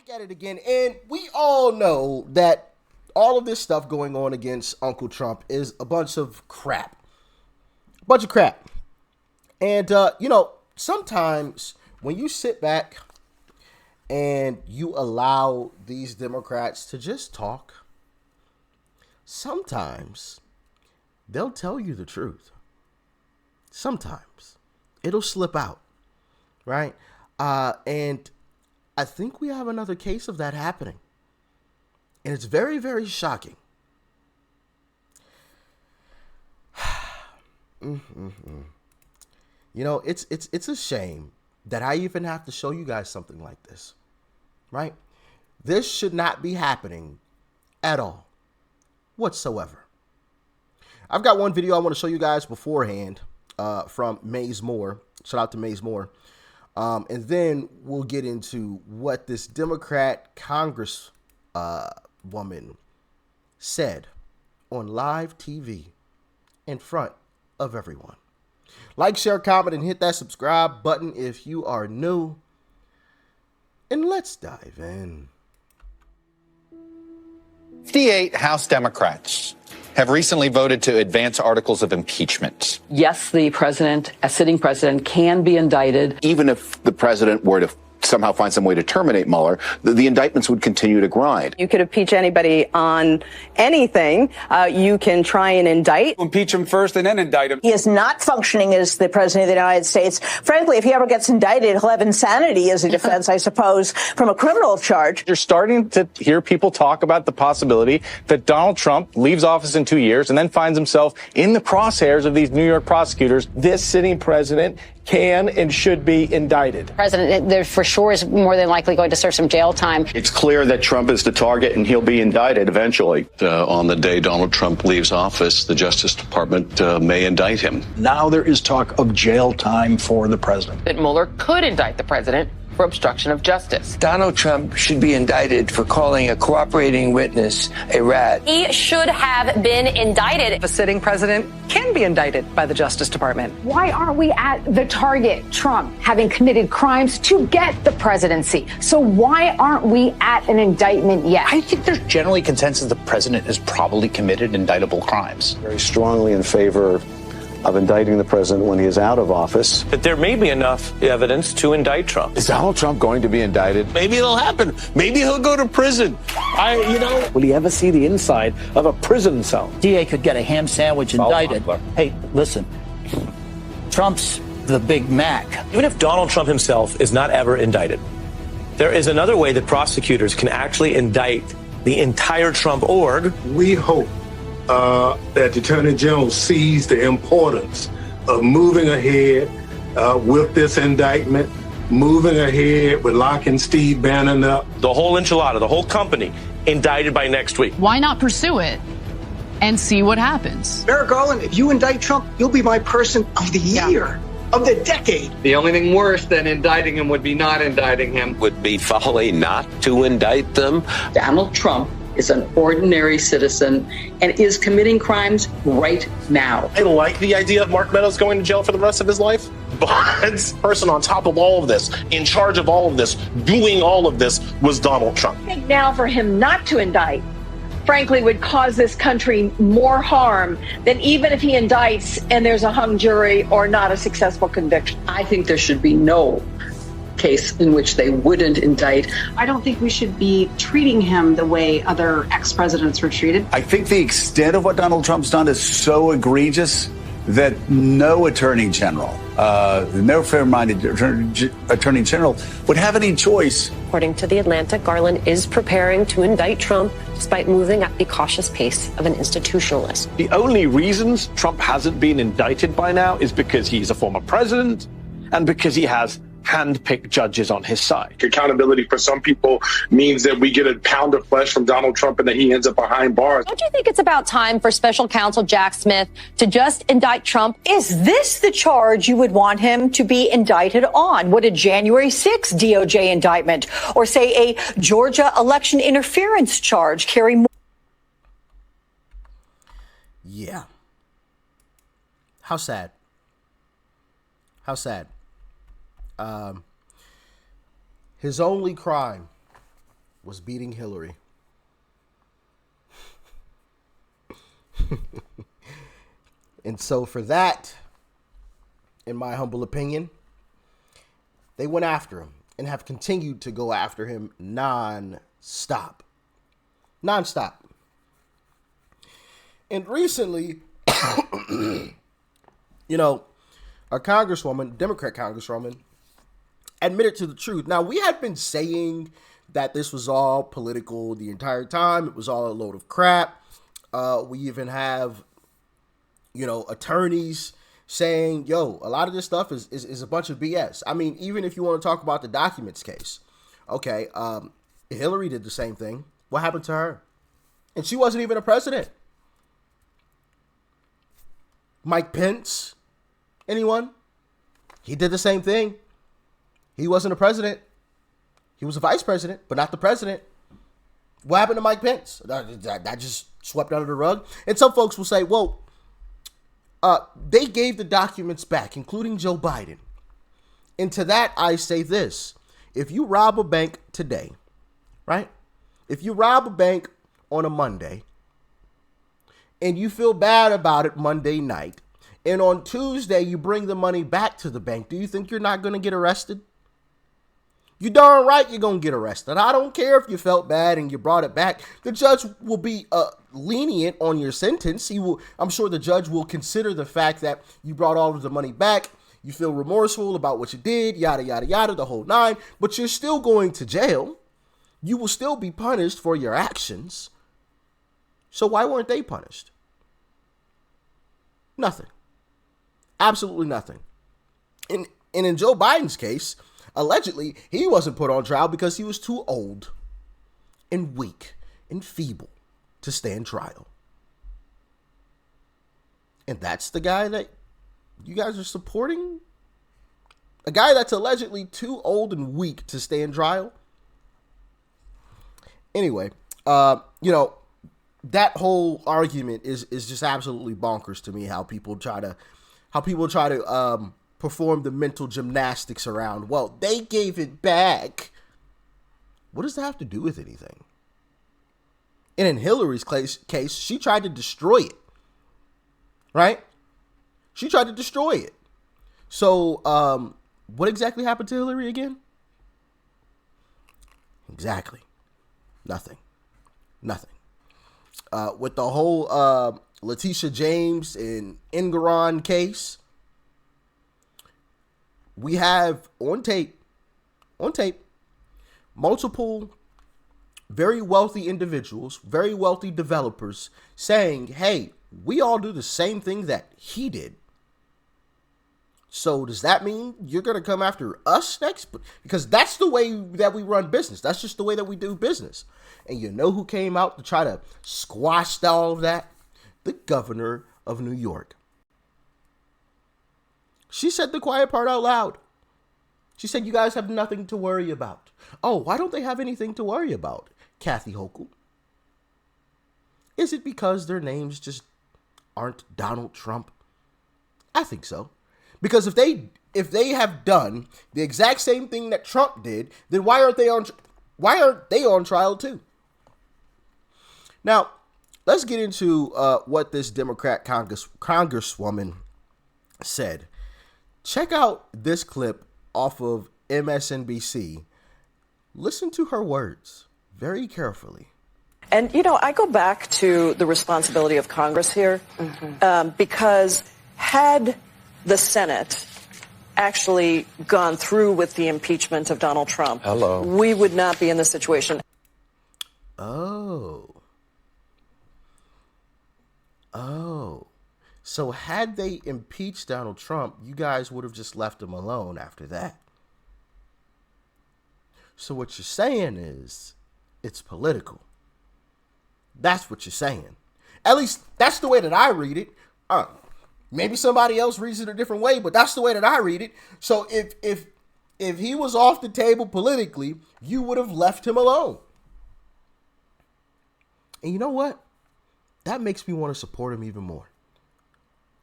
back at it again, and we all know that all of this stuff going on against Uncle Trump is a bunch of crap. And, sometimes when you sit back and you allow these Democrats to just talk, sometimes they'll tell you the truth. Sometimes it'll slip out, right? And I think we have another case of that happening. And it's very, very shocking. It's a shame that I even have to show you guys something like this, right? This should not be happening at all, whatsoever. I've got one video I want to show you guys beforehand from Maze Moore. Shout out to Maze Moore. And then we'll get into what this Democrat Congress woman said on live TV in front of everyone. Like, share, comment, and hit that subscribe button if you are new. And let's dive in. 58 House Democrats have recently voted to advance articles of impeachment. Yes, the president, a sitting president, can be indicted. Even if the president were to somehow find some way to terminate Mueller, the indictments would continue to grind. You could impeach anybody on anything. You can try and indict. Impeach him first and then indict him. He is not functioning as the president of the United States. Frankly, if he ever gets indicted, he'll have insanity as a defense, I suppose, from a criminal charge. You're starting to hear people talk about the possibility that Donald Trump leaves office in 2 years and then finds himself in the crosshairs of these New York prosecutors. This sitting president can and should be indicted. President, there for sure is more than likely going to serve some jail time. It's clear that Trump is the target and he'll be indicted eventually. On the day Donald Trump leaves office, the Justice Department may indict him. Now there is talk of jail time for the president. That Mueller could indict the president for obstruction of justice. Donald Trump should be indicted for calling a cooperating witness a rat. He should have been indicted. The sitting president can be indicted by the Justice Department. Why aren't we at the target, Trump, having committed crimes to get the presidency? So why aren't we at an indictment yet? I think there's generally consensus the president has probably committed indictable crimes. Very strongly in favor of indicting the president when he is out of office. That there may be enough evidence to indict Trump. Is Donald Trump going to be indicted? Maybe it'll happen. Maybe he'll go to prison. Will he ever see the inside of a prison cell? DA could get a ham sandwich indicted. Hey, listen, Trump's the Big Mac. Even if Donald Trump himself is not ever indicted, there is another way that prosecutors can actually indict the entire Trump org. We hope that the Attorney General sees the importance of moving ahead with this indictment, moving ahead with locking Steve Bannon up. The whole enchilada, the whole company, indicted by next week. Why not pursue it and see what happens? Merrick Garland, if you indict Trump, you'll be my person of the year, of the decade. The only thing worse than indicting him would be not indicting him. Would be folly not to indict them. Donald Trump is an ordinary citizen and is committing crimes right now. I like the idea of Mark Meadows going to jail for the rest of his life, but the person on top of all of this, in charge of all of this, doing all of this, was Donald Trump. I think now for him not to indict, frankly, would cause this country more harm than even if he indicts and there's a hung jury or not a successful conviction. I think there should be no case in which they wouldn't indict. I don't think we should be treating him the way other ex-presidents were treated. I think the extent of what Donald Trump's done is so egregious that no attorney general, no fair-minded attorney general would have any choice. According to The Atlantic, Garland is preparing to indict Trump despite moving at the cautious pace of an institutionalist. The only reasons Trump hasn't been indicted by now is because he's a former president and because he has hand-picked judges on his side. Accountability for some people means that we get a pound of flesh from Donald Trump and that he ends up behind bars. Don't you think it's about time for special counsel Jack Smith to just indict Trump? Is this the charge you would want him to be indicted on? Would a January 6th DOJ indictment or, say, a Georgia election interference charge carry more? Yeah. How sad. How sad. His only crime was beating Hillary. And so for that, in my humble opinion, they went after him and have continued to go after him non-stop. Non-stop. And recently, you know, a congresswoman, Democrat congresswoman, admitted to the truth. Now, we had been saying that this was all political the entire time. It was all a load of crap. We even have, you know, attorneys saying, yo, a lot of this stuff is a bunch of BS. I mean, even if you want to talk about the documents case, okay, Hillary did the same thing. What happened to her? And she wasn't even a president. Mike Pence, anyone? He did the same thing. He wasn't a president. He was a vice president, but not the president. What happened to Mike Pence? That just swept under the rug. And some folks will say, well, they gave the documents back, including Joe Biden. And to that, I say this. If you rob a bank today, right? If you rob a bank on a Monday and you feel bad about it Monday night, and on Tuesday you bring the money back to the bank, do you think you're not going to get arrested? You darn right you're going to get arrested. I don't care if you felt bad and you brought it back. The judge will be lenient on your sentence. I'm sure the judge will consider the fact that you brought all of the money back. You feel remorseful about what you did, yada, yada, yada, the whole nine. But you're still going to jail. You will still be punished for your actions. So why weren't they punished? Nothing. Absolutely nothing. And in Joe Biden's case, allegedly, he wasn't put on trial because he was too old and weak and feeble to stand trial. And that's the guy that you guys are supporting? A guy that's allegedly too old and weak to stand trial? Anyway, you know, that whole argument is just absolutely bonkers to me, how people try to perform the mental gymnastics around, well, they gave it back. What does that have to do with anything? And in Hillary's case, she tried to destroy it. Right? She tried to destroy it. So, what exactly happened to Hillary again? Exactly. Nothing. With the whole Letitia James and Engoron case, we have on tape, multiple very wealthy individuals, very wealthy developers saying, hey, we all do the same thing that he did. So does that mean you're going to come after us next? Because that's the way that we run business. That's just the way that we do business. And you know who came out to try to squash all of that? The governor of New York. She said the quiet part out loud. She said, you guys have nothing to worry about. Oh, why don't they have anything to worry about, Kathy Hochul? Is it because their names just aren't Donald Trump? I think so. Because if they have done the exact same thing that Trump did, then why aren't they on trial too? Now, let's get into what this Democrat congresswoman said. Check out this clip off of MSNBC. Listen to her words very carefully. And, you know, I go back to the responsibility of Congress here, because had the Senate actually gone through with the impeachment of Donald Trump, we would not be in this situation. Oh. So had they impeached Donald Trump, you guys would have just left him alone after that. So what you're saying is it's political. That's what you're saying. At least that's the way that I read it. Maybe somebody else reads it a different way, but that's the way that I read it. So if he was off the table politically, you would have left him alone. And you know what? That makes me want to support him even more.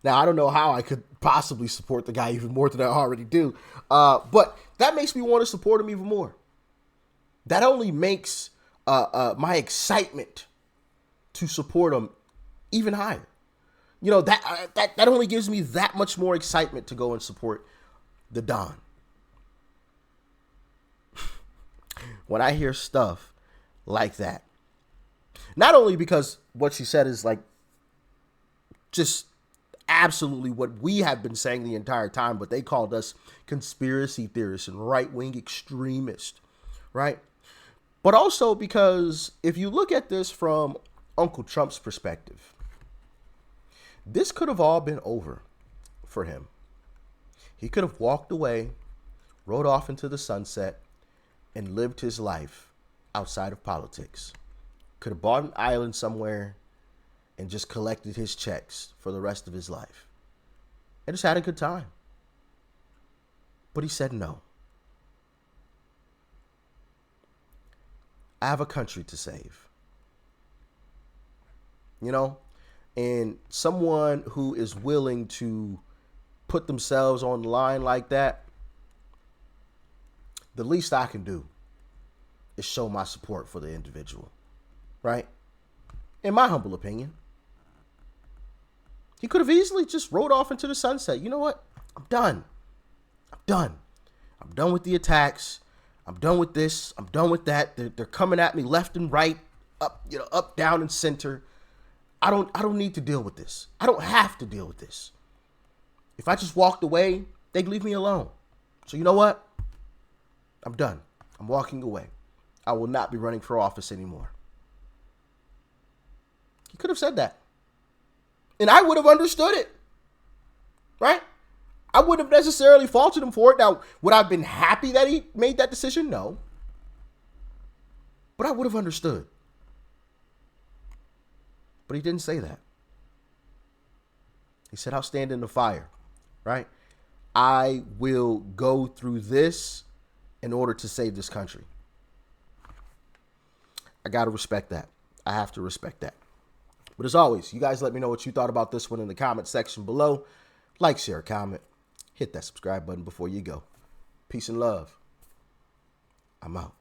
Now, I don't know how I could possibly support the guy even more than I already do. But that makes me want to support him even more. That only makes my excitement to support him even higher. You know, that only gives me that much more excitement to go and support the Don. When I hear stuff like that, not only because what she said is like just absolutely what we have been saying the entire time, but they called us conspiracy theorists and right-wing extremists, right? But also because if you look at this from Uncle Trump's perspective, this could have all been over for him. He could have walked away, rode off into the sunset, and lived his life outside of politics. Could have bought an island somewhere and just collected his checks for the rest of his life. And just had a good time. But he said no. I have a country to save. You know? And someone who is willing to put themselves on the line like that, the least I can do is show my support for the individual, right? In my humble opinion. He could have easily just rode off into the sunset. You know what? I'm done. I'm done. I'm done with the attacks. I'm done with this. I'm done with that. They're coming at me left and right, up, down, and center. I don't need to deal with this. I don't have to deal with this. If I just walked away, they'd leave me alone. So you know what? I'm done. I'm walking away. I will not be running for office anymore. He could have said that. And I would have understood it. Right? I wouldn't have necessarily faulted him for it. Now, would I have been happy that he made that decision? No. But I would have understood. But he didn't say that. He said, I'll stand in the fire. Right? I will go through this in order to save this country. I got to respect that. I have to respect that. But as always, you guys let me know what you thought about this one in the comment section below. Like, share, comment. Hit that subscribe button before you go. Peace and love. I'm out.